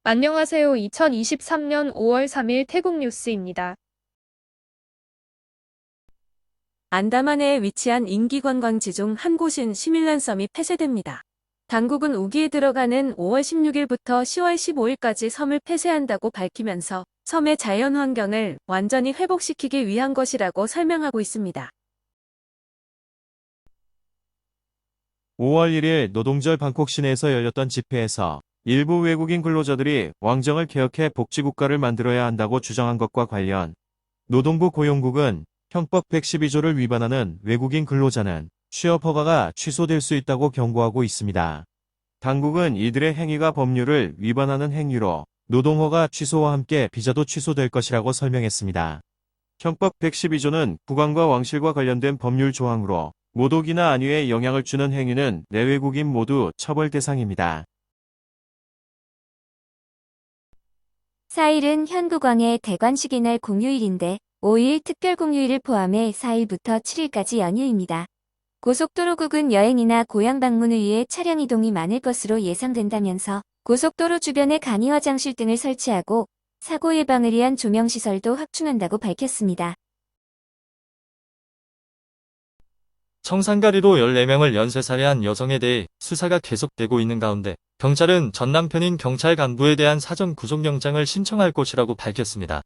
안녕하세요. 2023년 5월 3일 태국 뉴스입니다. 안다만에 위치한 인기 관광지 중 한 곳인 시밀란섬이 폐쇄됩니다. 당국은 우기에 들어가는 5월 16일부터 10월 15일까지 섬을 폐쇄한다고 밝히면서 섬의 자연 환경을 완전히 회복시키기 위한 것이라고 설명하고 있습니다. 5월 1일 노동절 방콕 시내에서 열렸던 집회에서 일부 외국인 근로자들이 왕정을 개혁해 복지국가를 만들어야 한다고 주장한 것과 관련 노동부 고용국은 형법 112조를 위반하는 외국인 근로자는 취업 허가가 취소될 수 있다고 경고하고 있습니다. 당국은 이들의 행위가 법률을 위반하는 행위로 노동허가 취소와 함께 비자도 취소될 것이라고 설명했습니다. 형법 112조는 국왕과 왕실과 관련된 법률 조항으로 모독이나 안위에 영향을 주는 행위는 내외국인 모두 처벌 대상입니다. 4일은 현국왕의 대관식의 날 공휴일인데 5일 특별 공휴일을 포함해 4일부터 7일까지 연휴입니다. 고속도로국은 여행이나 고향 방문을 위해 차량 이동이 많을 것으로 예상된다면서 고속도로 주변에 간이 화장실 등을 설치하고 사고 예방을 위한 조명시설도 확충한다고 밝혔습니다. 청산가리로 14명을 연쇄살해한 여성에 대해 수사가 계속되고 있는 가운데 경찰은 전 남편인 경찰 간부에 대한 사전 구속영장을 신청할 것이라고 밝혔습니다.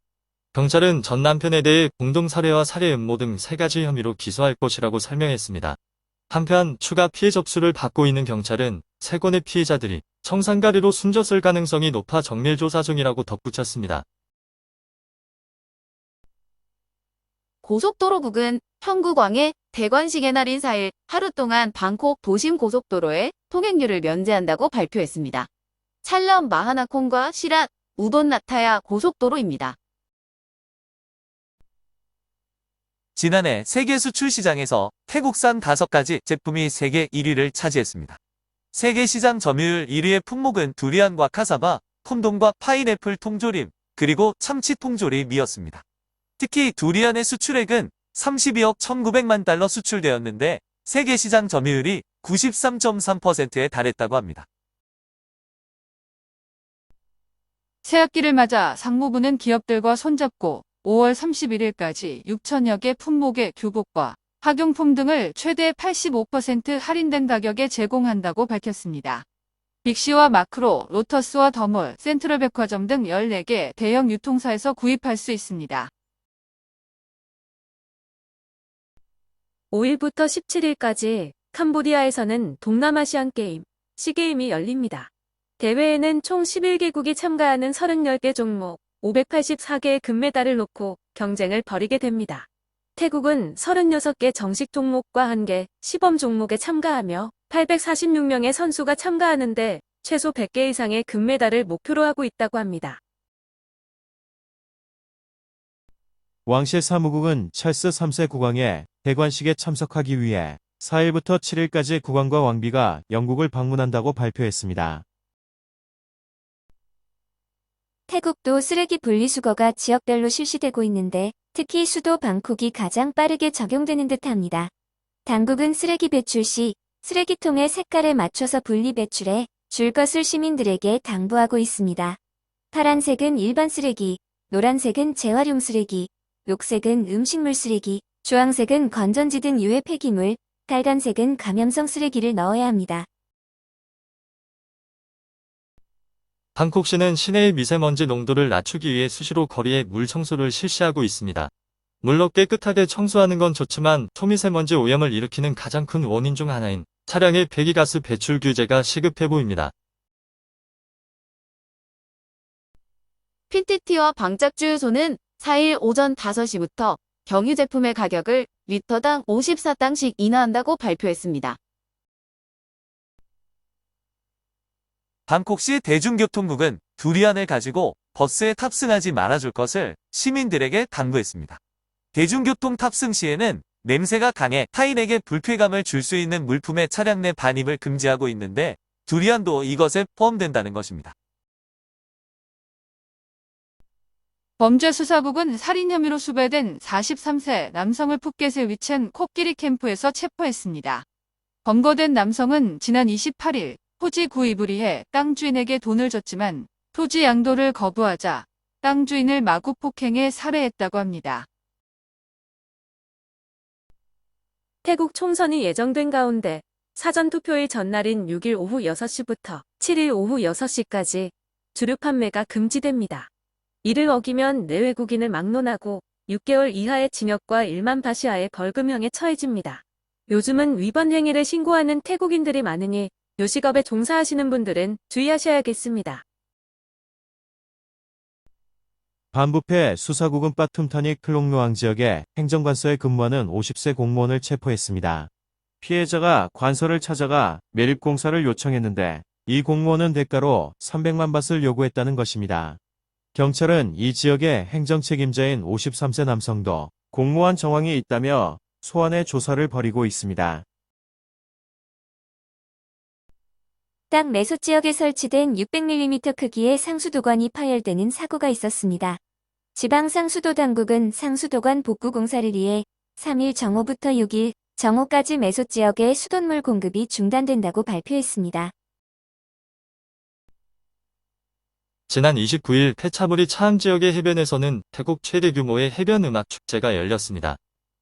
경찰은 전 남편에 대해 공동살해와 살해 음모 등 3가지 혐의로 기소할 것이라고 설명했습니다. 한편 추가 피해 접수를 받고 있는 경찰은 3건의 피해자들이 청산가리로 숨졌을 가능성이 높아 정밀조사 중이라고 덧붙였습니다. 고속도로국은 현국왕의 대관식의 날인 4일 하루 동안 방콕 도심 고속도로에 통행료를 면제한다고 발표했습니다. 찰럼 마하나콘과 시랏, 우돈 나타야 고속도로입니다. 지난해 세계 수출 시장에서 태국산 5가지 제품이 세계 1위를 차지했습니다. 세계 시장 점유율 1위의 품목은 두리안과 카사바, 콘돔과 파인애플 통조림, 그리고 참치 통조림이었습니다. 특히 두리안의 수출액은 32억 1,900만 달러 수출되었는데 세계 시장 점유율이 93.3%에 달했다고 합니다. 새학기를 맞아 상무부는 기업들과 손잡고 5월 31일까지 6천여 개 품목의 교복과 학용품 등을 최대 85% 할인된 가격에 제공한다고 밝혔습니다. 빅시와 마크로, 로터스와 더몰, 센트럴백화점 등 14개 대형 유통사에서 구입할 수 있습니다. 5일부터 17일까지 캄보디아에서는 동남아시안 게임, 시게임이 열립니다. 대회에는 총 11개국이 참가하는 30개 종목, 584개의 금메달을 놓고 경쟁을 벌이게 됩니다. 태국은 36개 정식 종목과 1개 시범 종목에 참가하며 846명의 선수가 참가하는데 최소 100개 이상의 금메달을 목표로 하고 있다고 합니다. 왕실 사무국은 찰스 3세 국왕의 대관식에 참석하기 위해 4일부터 7일까지 국왕과 왕비가 영국을 방문한다고 발표했습니다. 태국도 쓰레기 분리수거가 지역별로 실시되고 있는데 특히 수도 방콕이 가장 빠르게 적용되는 듯합니다. 당국은 쓰레기 배출 시 쓰레기통의 색깔에 맞춰서 분리 배출해 줄 것을 시민들에게 당부하고 있습니다. 파란색은 일반 쓰레기, 노란색은 재활용 쓰레기, 녹색은 음식물 쓰레기, 주황색은 건전지 등 유해 폐기물, 빨간색은 감염성 쓰레기를 넣어야 합니다. 방콕시는 시내의 미세먼지 농도를 낮추기 위해 수시로 거리에 물 청소를 실시하고 있습니다. 물로 깨끗하게 청소하는 건 좋지만 초미세먼지 오염을 일으키는 가장 큰 원인 중 하나인 차량의 배기가스 배출 규제가 시급해 보입니다. PTT와 방짝주유소는 4일 오전 5시부터 경유 제품의 가격을 리터당 54당씩 인하한다고 발표했습니다. 방콕시 대중교통국은 두리안을 가지고 버스에 탑승하지 말아줄 것을 시민들에게 당부했습니다. 대중교통 탑승 시에는 냄새가 강해 타인에게 불쾌감을 줄 수 있는 물품의 차량 내 반입을 금지하고 있는데 두리안도 이것에 포함된다는 것입니다. 범죄수사국은 살인 혐의로 수배된 43세 남성을 푸켓에 위치한 코끼리 캠프에서 체포했습니다. 검거된 남성은 지난 28일 토지 구입을 위해 땅 주인에게 돈을 줬지만 토지 양도를 거부하자 땅 주인을 마구 폭행해 살해했다고 합니다. 태국 총선이 예정된 가운데 사전투표일 전날인 6일 오후 6시부터 7일 오후 6시까지 주류 판매가 금지됩니다. 이를 어기면 내외국인을 막론하고 6개월 이하의 징역과 1만 바시아의 벌금형에 처해집니다. 요즘은 위반 행위를 신고하는 태국인들이 많으니 요식업에 종사하시는 분들은 주의하셔야겠습니다. 반부패 수사국은 빠툼타니 클롱루앙 지역의 행정관서에 근무하는 50세 공무원을 체포했습니다. 피해자가 관서를 찾아가 매립공사를 요청했는데 이 공무원은 대가로 300만 밧을 요구했다는 것입니다. 경찰은 이 지역의 행정 책임자인 53세 남성도 공모한 정황이 있다며 소환해 조사를 벌이고 있습니다. 땅 매수 지역에 설치된 600mm 크기의 상수도관이 파열되는 사고가 있었습니다. 지방상수도 당국은 상수도관 복구 공사를 위해 3일 정오부터 6일 정오까지 매수 지역의 수돗물 공급이 중단된다고 발표했습니다. 지난 29일 페차부리 차암 지역의 해변에서는 태국 최대 규모의 해변 음악 축제가 열렸습니다.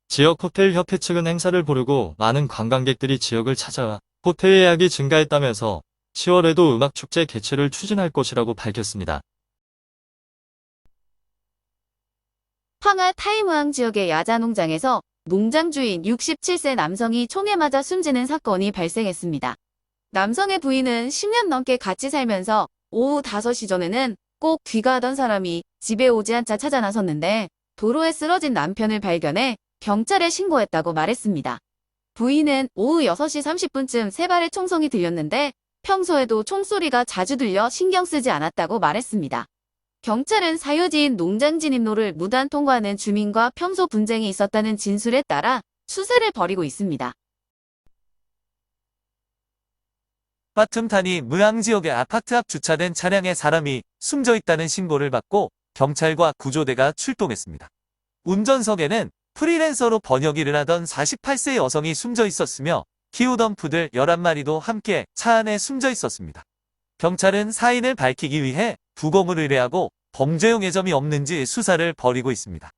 지역 호텔 협회 측은 행사를 보려고 많은 관광객들이 지역을 찾아와 호텔 예약이 증가했다면서 10월에도 음악 축제 개최를 추진할 것이라고 밝혔습니다. 황하 타이무항 지역의 야자 농장에서 농장 주인 67세 남성이 총에 맞아 숨지는 사건이 발생했습니다. 남성의 부인은 10년 넘게 같이 살면서 오후 5시 전에는 꼭 귀가하던 사람이 집에 오지 않자 찾아 나섰는데 도로에 쓰러진 남편을 발견해 경찰에 신고했다고 말했습니다. 부인은 오후 6시 30분쯤 세 발의 총성이 들렸는데 평소에도 총소리가 자주 들려 신경 쓰지 않았다고 말했습니다. 경찰은 사유지인 농장 진입로를 무단 통과하는 주민과 평소 분쟁이 있었다는 진술에 따라 수사를 벌이고 있습니다. 빠툼타니 무앙 지역의 아파트 앞 주차된 차량에 사람이 숨져 있다는 신고를 받고 경찰과 구조대가 출동했습니다. 운전석에는 프리랜서로 번역 일을 하던 48세 여성이 숨져 있었으며 키우던 푸들 11마리도 함께 차 안에 숨져 있었습니다. 경찰은 사인을 밝히기 위해 부검을 의뢰하고 범죄 용의점이 없는지 수사를 벌이고 있습니다.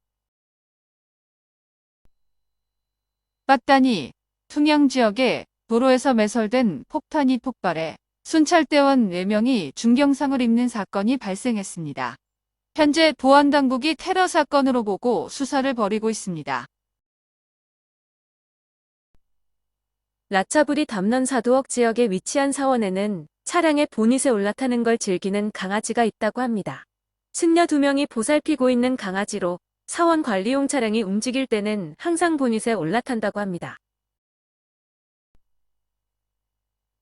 빠따니, 퉁영 지역에 도로에서 매설된 폭탄이 폭발해 순찰대원 4명이 중경상을 입는 사건이 발생했습니다. 현재 보안당국이 테러 사건으로 보고 수사를 벌이고 있습니다. 라차부리 담넌 사두억 지역에 위치한 사원에는 차량의 보닛에 올라타는 걸 즐기는 강아지가 있다고 합니다. 승려 2명이 보살피고 있는 강아지로 사원 관리용 차량이 움직일 때는 항상 보닛에 올라탄다고 합니다.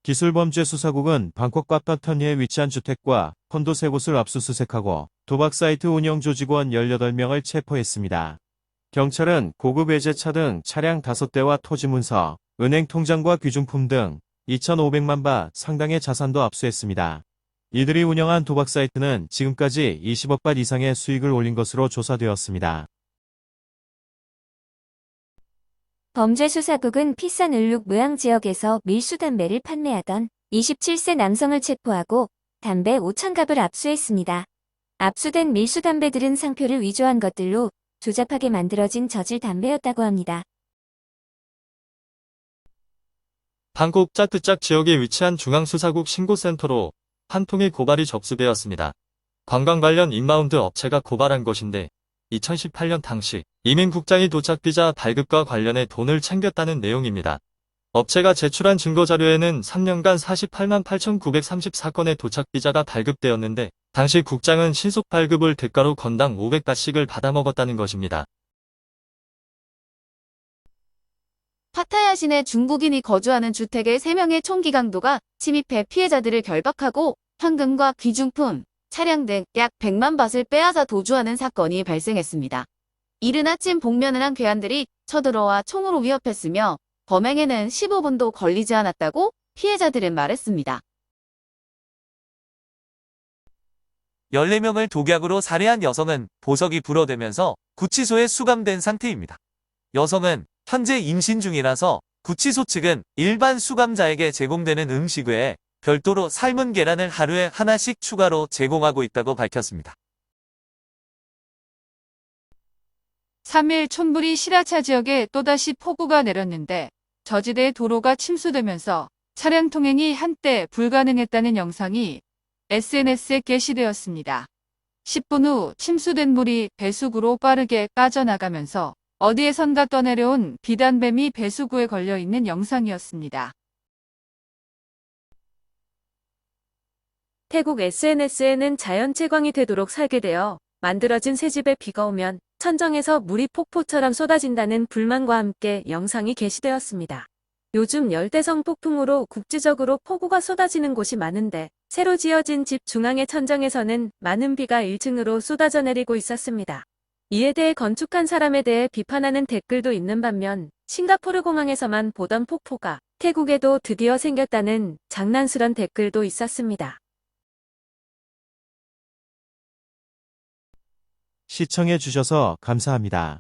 기술범죄수사국은 방콕 빠따터니에 위치한 주택과 콘도 3곳을 압수수색하고 도박 사이트 운영 조직원 18명을 체포했습니다. 경찰은 고급 외제차 등 차량 5대와 토지 문서, 은행 통장과 귀중품 등 2,500만 바 상당의 자산도 압수했습니다. 이들이 운영한 도박 사이트는 지금까지 20억 바 이상의 수익을 올린 것으로 조사되었습니다. 범죄수사국은 피산을룩 무앙 지역에서 밀수담배를 판매하던 27세 남성을 체포하고 담배 5,000갑을 압수했습니다. 압수된 밀수담배들은 상표를 위조한 것들로 조잡하게 만들어진 저질 담배였다고 합니다. 방콕 짜트짝 지역에 위치한 중앙수사국 신고센터로 한 통의 고발이 접수되었습니다. 관광 관련 인바운드 업체가 고발한 것인데 2018년 당시 이민 국장이 도착 비자 발급과 관련해 돈을 챙겼다는 내용입니다. 업체가 제출한 증거자료에는 3년간 48만 8,934건의 도착 비자가 발급되었는데 당시 국장은 신속 발급을 대가로 건당 500바씩을 받아먹었다는 것입니다. 파타야 시내 중국인이 거주하는 주택에 3명의 총기 강도가 침입해 피해자들을 결박하고 현금과 귀중품, 차량 등 약 100만 밧을 빼앗아 도주하는 사건이 발생했습니다. 이른 아침 복면을 한 괴한들이 쳐들어와 총으로 위협했으며 범행에는 15분도 걸리지 않았다고 피해자들은 말했습니다. 14명을 독약으로 살해한 여성은 보석이 불어대면서 구치소에 수감된 상태입니다. 여성은 현재 임신 중이라서 구치소 측은 일반 수감자에게 제공되는 음식 외에 별도로 삶은 계란을 하루에 하나씩 추가로 제공하고 있다고 밝혔습니다. 3일 촌부리 시라차 지역에 또다시 폭우가 내렸는데 저지대의 도로가 침수되면서 차량 통행이 한때 불가능했다는 영상이 SNS에 게시되었습니다. 10분 후 침수된 물이 배수구로 빠르게 빠져나가면서 어디에선가 떠내려온 비단뱀이 배수구에 걸려 있는 영상이었습니다. 태국 SNS에는 자연 채광이 되도록 설계되어 만들어진 새 집에 비가 오면 천정에서 물이 폭포처럼 쏟아진다는 불만과 함께 영상이 게시되었습니다. 요즘 열대성 폭풍으로 국지적으로 폭우가 쏟아지는 곳이 많은데 새로 지어진 집 중앙의 천정에서는 많은 비가 1층으로 쏟아져 내리고 있었습니다. 이에 대해 건축한 사람에 대해 비판하는 댓글도 있는 반면 싱가포르 공항에서만 보던 폭포가 태국에도 드디어 생겼다는 장난스런 댓글도 있었습니다. 시청해 주셔서 감사합니다.